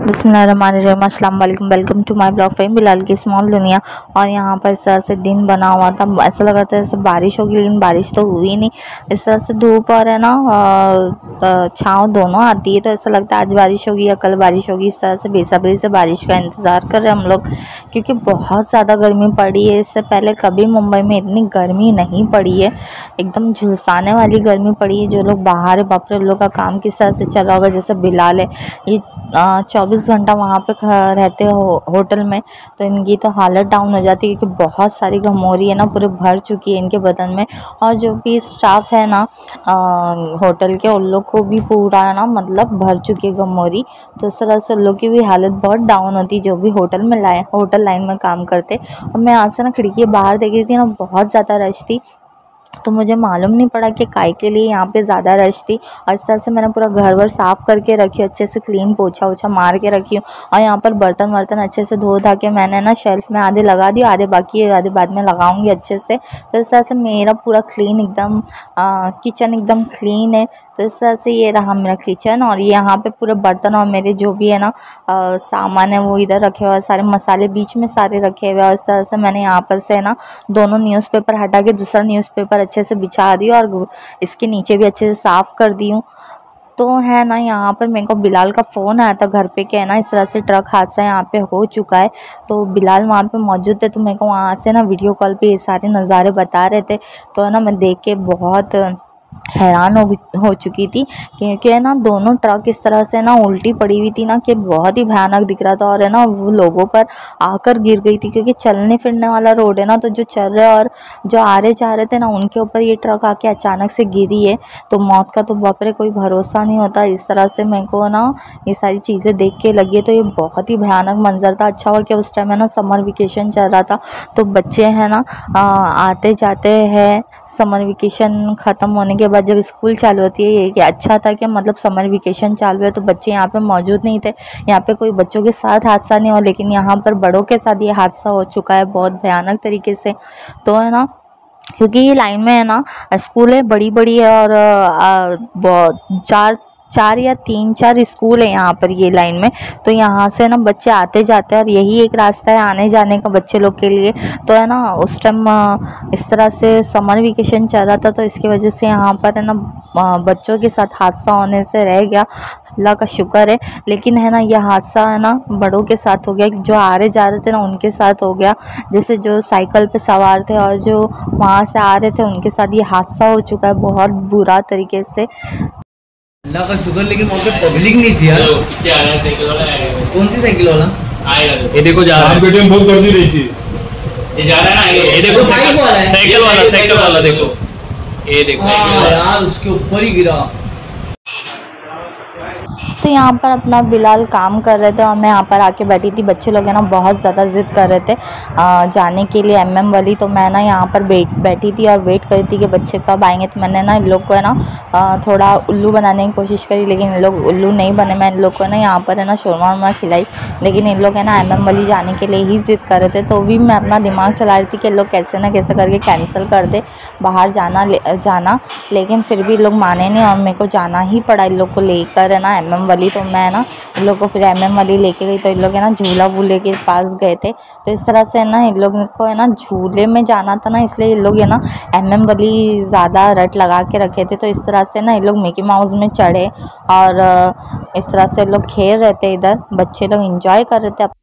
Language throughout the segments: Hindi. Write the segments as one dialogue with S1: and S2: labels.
S1: बिस्मिल्लाहिर्रहमानिर्रहीम, अस्सलाम वालेकुम, welcome to my blog fame Bilal की स्मॉल दुनिया। और यहाँ पर इस तरह से दिन बना हुआ था, ऐसा लग रहा था जैसे बारिश होगी, लेकिन बारिश तो हुई नहीं। इस तरह से धूप और है ना छाँव दोनों आती है, तो ऐसा लगता है आज बारिश होगी या कल बारिश होगी। इस तरह से बेसब्री से बारिश का इंतज़ार कर रहे हैं हम लोग, क्योंकि बहुत ज़्यादा गर्मी पड़ी है। इससे पहले कभी मुंबई में इतनी गर्मी नहीं पड़ी है, एकदम झुलसाने वाली गर्मी पड़ी है। जो लोग बाहर है, बाप रे, लोग का काम किस तरह से चल रहा होगा। जैसे बिलाल है, ये 24 घंटा वहाँ पे रहते हो होटल में, तो इनकी तो हालत डाउन हो जाती है, क्योंकि बहुत सारी घमौरी है ना पूरे भर चुकी है इनके बदन में। और जो भी स्टाफ है ना होटल के, उन लोग को भी पूरा है ना मतलब भर चुकी है घमौरी। तो इस तरह से उन लोग की भी हालत बहुत डाउन होती, जो भी होटल लाइन में काम करते। और मैं यहाँ से ना खिड़की बाहर देख रही थी ना, बहुत ज़्यादा रश थी, तो मुझे मालूम नहीं पड़ा कि काय के लिए यहाँ पे ज़्यादा रश थी। और इस तरह से मैंने पूरा घर वर साफ़ करके रखी हूँ, अच्छे से क्लीन पोछा वोछा मार के रखी हूँ। और यहाँ पर बर्तन वर्तन अच्छे से धो धा के मैंने ना शेल्फ़ में आधे लगा दिए, आधे बाकी है, आधे बाद में लगाऊंगी अच्छे से। तो इस तरह से मेरा पूरा क्लीन एकदम किचन एकदम क्लीन है। तो इस तरह से ये रहा मेरा किचन। और यहाँ पे पूरे बर्तन और मेरे जो भी है ना सामान है वो इधर रखे हुए, सारे मसाले बीच में सारे रखे हुए। और इस तरह से मैंने यहाँ पर से ना दोनों न्यूज़पेपर हटा के दूसरा न्यूज़पेपर अच्छे से बिछा दी, और इसके नीचे भी अच्छे से साफ़ कर दी हूँ। तो है ना, यहाँ पर मेरे को बिलाल का फ़ोन आया था घर पे कि है ना इस तरह से ट्रक हादसा यहाँ पे हो चुका है। तो बिलाल वहाँ पे मौजूद थे, तो मेरे को वहाँ से ना वीडियो कॉल पे ये सारे नज़ारे बता रहे थे। तो है ना, मैं देख के बहुत हैरान हो चुकी थी, क्योंकि है ना दोनों ट्रक इस तरह से ना उल्टी पड़ी हुई थी ना कि बहुत ही भयानक दिख रहा था। और है ना वो लोगों पर आकर गिर गई थी, क्योंकि चलने फिरने वाला रोड है ना, तो जो चल रहे और जो आ रहे जा रहे थे ना, उनके ऊपर ये ट्रक आके अचानक से गिरी है। तो मौत का तो बाप रे कोई भरोसा नहीं होता। इस तरह से मेरे को ना ये सारी चीज़ें देख के लगी, तो ये बहुत ही भयानक मंजर था। अच्छा हुआ कि उस टाइम है ना समर वेकेशन चल रहा था, तो बच्चे हैं ना आते जाते हैं। समर वेकेशन ख़त्म होने के बाद जब स्कूल चालू होती है, ये अच्छा था कि मतलब समर वेकेशन चालू है, तो बच्चे यहाँ पे मौजूद नहीं थे। यहाँ पे कोई बच्चों के साथ हादसा नहीं हुआ, लेकिन यहाँ पर बड़ों के साथ ये हादसा हो चुका है बहुत भयानक तरीके से। तो है ना, क्योंकि ये लाइन में है ना स्कूल है, बड़ी बड़ी है, और चार या तीन चार स्कूल है यहाँ पर ये लाइन में। तो यहाँ से ना बच्चे आते जाते हैं, और यही एक रास्ता है आने जाने का बच्चे लोग के लिए। तो है ना उस टाइम इस तरह से समर वेकेशन चल रहा था, तो इसकी वजह से यहाँ पर है ना बच्चों के साथ हादसा होने से रह गया। अल्लाह का शुक्र है। लेकिन है ना यह हादसा है ना बड़ों के साथ हो गया, जो आ रहे जा रहे थे ना उनके साथ हो गया। जैसे जो साइकिल पे सवार थे और जो वहाँ से आ रहे थे, उनके साथ ये हादसा हो चुका है बहुत बुरा तरीके से।
S2: अल्लाह का शुक्र, लेकिन वहाँ पे पब्लिक नहीं थी यार।
S3: पीछे आ रहा है साइकिल वाला आएगा।
S2: कौन सी साइकिल वाला
S3: आएगा?
S4: ये देखो जा रहा है, बेटे में बहुत गर्दी रही थी।
S3: ये जा रहा है ना, ये देखो साइकिल वाला देखो, ये देखो
S2: यार उसके ऊपर ही गिरा।
S1: तो यहाँ पर अपना बिलाल काम कर रहे थे, और मैं यहाँ पर आके बैठी थी। बच्चे लोग है ना बहुत ज़्यादा ज़िद कर रहे थे जाने के लिए MM वाली। तो मैं ना यहाँ पर बैठी थी और वेट करी थी कि बच्चे कब आएंगे। तो मैंने ना इन लोग को है ना थोड़ा उल्लू बनाने की कोशिश करी, लेकिन इन लोग उल्लू नहीं बने। मैं इन लोग को ना यहाँ पर है ना शोरमा वोरमा खिलाई, लेकिन इन लोग है ना MM वाली जाने के लिए ही ज़िद कर रहे थे। तो भी मैं अपना दिमाग चला रही थी कि इन लोग कैसे ना कैसे करके कैंसिल कर दे बाहर जाना, लेकिन फिर भी लोग माने नहीं, और मेरे को जाना ही पड़ा इन लोग को लेकर है ना MM वाली। तो मैं ना इन लोग को फिर MM वाली लेके गई। तो इन लोग है ना झूला वूले के पास गए थे। तो इस तरह से है ना इन लोग को है ना झूले में जाना था ना, इसलिए इन लोग है ना MM वाली ज़्यादा रट लगा के रखे थे। तो इस तरह से ना इन लोग मिकी माउस में चढ़े, और इस तरह से लोग खेल रहे थे, इधर बच्चे लोग इंजॉय कर रहे थे।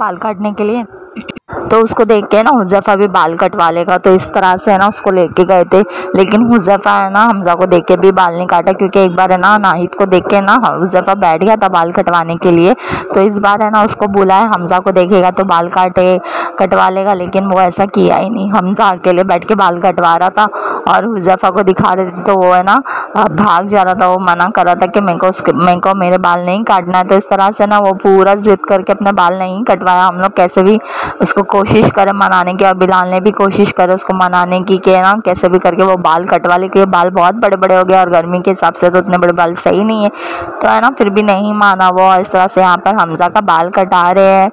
S1: बाल काटने के लिए। तो उसको देख के ना हुज़ैफ़ा भी बाल कटवा लेगा, तो इस तरह से है ना उसको लेके गए थे। लेकिन हुज़ैफ़ा है ना हमज़ा को देख के भी बाल नहीं काटा, क्योंकि एक बार है ना नाहिद को देख के ना हुज़ैफ़ा बैठ गया था बाल कटवाने के लिए। तो इस बार है ना उसको बुलाया, हमज़ा को देखेगा तो बाल कटवा लेगा, लेकिन वो ऐसा किया ही नहीं। हमज़ा अकेले बैठ के बाल कटवा रहा था और हुज़ैफ़ा को दिखा रहे थे, तो वो है ना भाग जा रहा था। वो मना कर रहा था कि मेरे को मेरे बाल नहीं काटना है। तो इस तरह से ना वो पूरा ज़िद करके अपने बाल नहीं कटवाया। हम लोग कैसे भी उसको कोशिश करें मनाने की, और बिलाल ने भी कोशिश करे उसको मनाने की कि ना कैसे भी करके वो बाल कटवा ले, क्योंकि बाल बहुत बड़े बड़े हो गए और गर्मी के हिसाब से तो उतने बड़े बाल सही नहीं है। तो है ना फिर भी नहीं माना वो, और इस तरह से यहाँ पर हमज़ा का बाल कटा रहे हैं।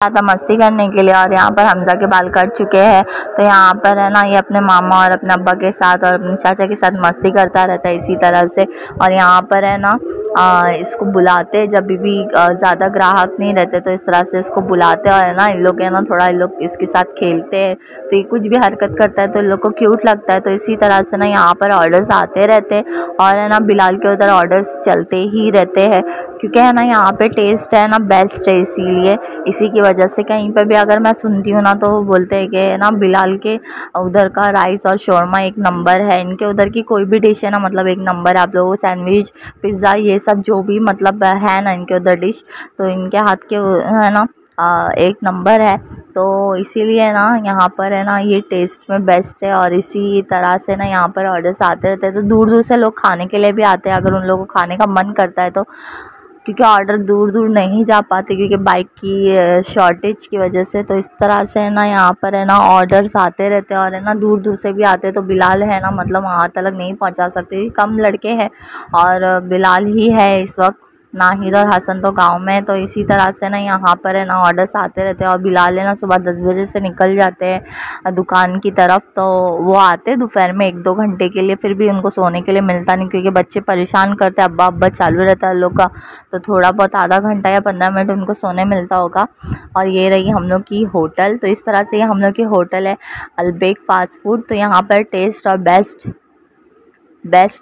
S1: था मस्ती करने के लिए, और यहाँ पर हमज़ा के बाल कट चुके हैं। तो यहाँ पर है ना ये अपने मामा और अपने अब्बा के साथ और अपने चाचा के साथ मस्ती करता रहता है इसी तरह से। और यहाँ पर है ना इसको बुलाते जब भी ज़्यादा ग्राहक नहीं रहते तो इस तरह से इसको बुलाते, और है ना इन लोग है ना थोड़ा इन लोग इसके साथ खेलते हैं, तो ये कुछ भी हरकत करता है तो इन लोग को क्यूट लगता है। तो इसी तरह से ना यहाँ पर ऑर्डर्स आते रहते हैं, और है ना बिलाल के उधर ऑर्डर्स चलते ही रहते हैं, क्योंकि है ना यहाँ पे टेस्ट है ना बेस्ट है, इसीलिए इसी की वजह से कहीं पर भी अगर मैं सुनती हूँ ना तो वो बोलते हैं कि ना बिलाल के उधर का राइस और शौरमा एक नंबर है, इनके उधर की कोई भी डिश है ना मतलब एक नंबर है। आप लोगों को सैंडविच पिज़्ज़ा ये सब जो भी मतलब है ना इनके उधर डिश, तो इनके हाथ के है ना एक नंबर है। तो इसीलिए ना यहाँ पर है ना ये टेस्ट में बेस्ट है, और इसी तरह से ना यहाँ पर ऑर्डर्स आते रहते हैं। तो दूर दूर से लोग खाने के लिए भी आते हैं अगर उन लोगों को खाने का मन करता है तो, क्योंकि ऑर्डर दूर दूर नहीं जा पाते क्योंकि बाइक की शॉर्टेज की वजह से। तो इस तरह से ना यहाँ पर है ना ऑर्डर्स आते रहते हैं, और है ना दूर दूर से भी आते हैं। तो बिलाल है ना मतलब वहाँ तक नहीं पहुँचा सकते, कम लड़के हैं और बिलाल ही है इस वक्त, नाहिद और हसन तो गांव में। तो इसी तरह से ना यहाँ पर है ना ऑर्डर्स आते रहते हैं, और बिलाल है ना सुबह 10 बजे से निकल जाते हैं दुकान की तरफ। तो वो आते हैं दोपहर में 1-2 घंटे के लिए, फिर भी उनको सोने के लिए मिलता नहीं क्योंकि बच्चे परेशान करते हैं, अब्बा अब्बा चालू रहता है लोग का। तो थोड़ा बहुत आधा घंटा या 15 मिनट उनको सोने मिलता होगा। और ये रही हम लोग की होटल। तो इस तरह से ये हम लोग की होटल है अलबेक फ़ास्ट फूड। तो यहाँ पर टेस्ट और बेस्ट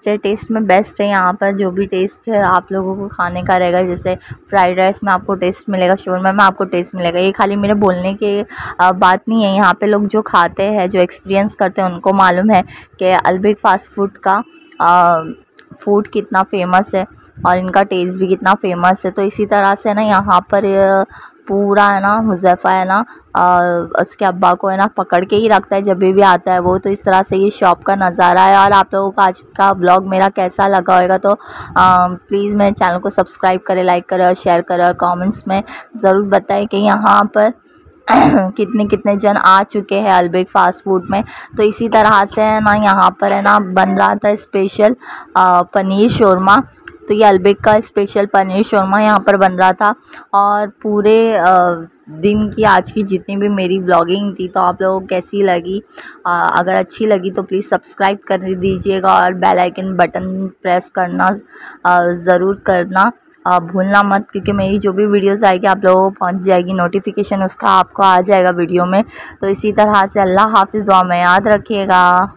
S1: है, टेस्ट में बेस्ट है। यहाँ पर जो भी टेस्ट है आप लोगों को खाने का रहेगा, जैसे फ्राइड राइस में आपको टेस्ट मिलेगा, शौरमा में आपको टेस्ट मिलेगा। ये खाली मेरे बोलने की बात नहीं है, यहाँ पे लोग जो खाते हैं जो एक्सपीरियंस करते हैं उनको मालूम है कि अलबेक फ़ास्ट फूड का फूड कितना फेमस है और इनका टेस्ट भी कितना फेमस है। तो इसी तरह से ना यहाँ पर पूरा है ना हुज़ैफ़ा है ना उसके अब्बा को है ना पकड़ के ही रखता है जब भी आता है वो। तो इस तरह से ये शॉप का नज़ारा है। और आप लोगों को आज का ब्लॉग मेरा कैसा लगा होगा तो प्लीज़ मेरे चैनल को सब्सक्राइब करें, लाइक करें और शेयर करें, और कमेंट्स में ज़रूर बताएं कि यहाँ पर कितने जन आ चुके हैं अलबेक फ़ास्ट फूड में। तो इसी तरह से है ना यहाँ पर है ना बन रहा था स्पेशल पनीर शौरमा। तो ये अलबेक का स्पेशल पनीर शौरमा यहाँ पर बन रहा था। और पूरे दिन की आज की जितनी भी मेरी व्लॉगिंग थी तो आप लोगों को कैसी लगी, अगर अच्छी लगी तो प्लीज़ सब्सक्राइब कर दीजिएगा और बेल आइकन बटन प्रेस करना ज़रूर करना भूलना मत, क्योंकि मेरी जो भी वीडियोस आएगी आप लोगों को पहुंच जाएगी नोटिफिकेशन, उसका आपको आ जाएगा वीडियो में। तो इसी तरह से अल्लाह हाफ़िज़, दुआ में याद रखिएगा।